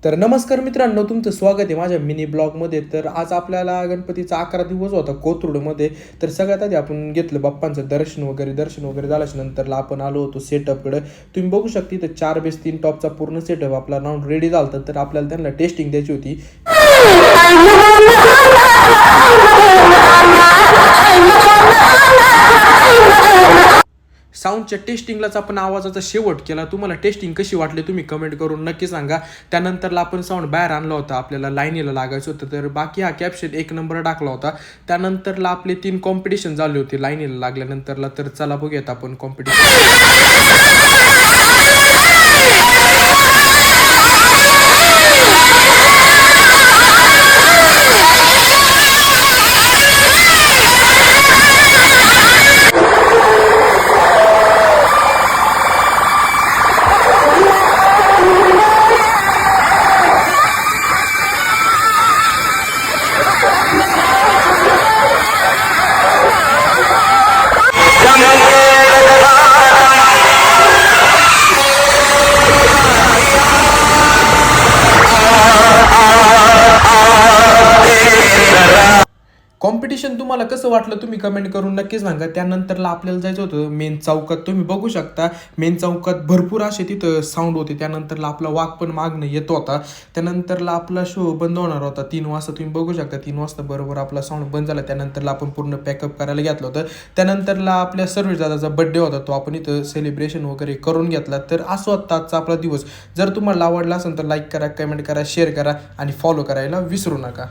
तर नमस्कार मित्रांनो, तुमचं स्वागत आहे माझ्या मिनी ब्लॉगमध्ये. तर आज आपल्याला गणपतीचा 11 दिवस होता कोथरूडमध्ये. तर सगळ्यात आधी आपण घेतलं बाप्पांचं दर्शन वगैरे झाल्याच्या नंतरला आपण आलो होतो सेटअपकडे. तुम्ही बघू शकता इथं 4 बेस 3 टॉपचा पूर्ण सेटअप आपला राऊंड रेडी झाला होता. तर आपल्याला त्यांना टेस्टिंग द्यायची होती. साऊंडच्या टेस्टिंगलाच आपण आवाजाचा शेवट केला. तुम्हाला टेस्टिंग कशी वाटली तुम्ही कमेंट करून नक्की सांगा. त्यानंतरला आपण साऊंड बाहेर आणला होता, आपल्याला लाईनीला लागायचं होतं. तर बाकी हा कॅप्शन 1 नंबर टाकला होता. त्यानंतरला आपले 3 कॉम्पिटिशन झाले होते लाईनीला लागल्यानंतरला. तर चला बघूयात आपण कॉम्पिटिशन. कॉम्पिटिशन तुम्हाला कसं वाटलं तुम्ही कमेंट करून नक्की सांगा. त्यानंतरला आपल्याला जायचं होतं मेन चौकात. तुम्ही बघू शकता मेन चौकात भरपूर असे तिथं साऊंड होते. त्यानंतरला आपला वाघ पण मागणं येत होता. त्यानंतरला आपला शो बंद होणार होता 3 वाजता. तुम्ही बघू शकता 3 वाजता बरोबर आपला साऊंड बंद झाला. त्यानंतरला आपण पूर्ण पॅकअप करायला घेतलं होतं. त्यानंतरला आपल्या सर्वेश दादाचा बड्डे होता, तो आपण इथं सेलिब्रेशन वगैरे करून घेतला. तर असं होता आजचा आपला दिवस. जर तुम्हाला आवडला असेल तर लाईक करा, कमेंट करा, शेअर करा आणि फॉलो करायला विसरू नका.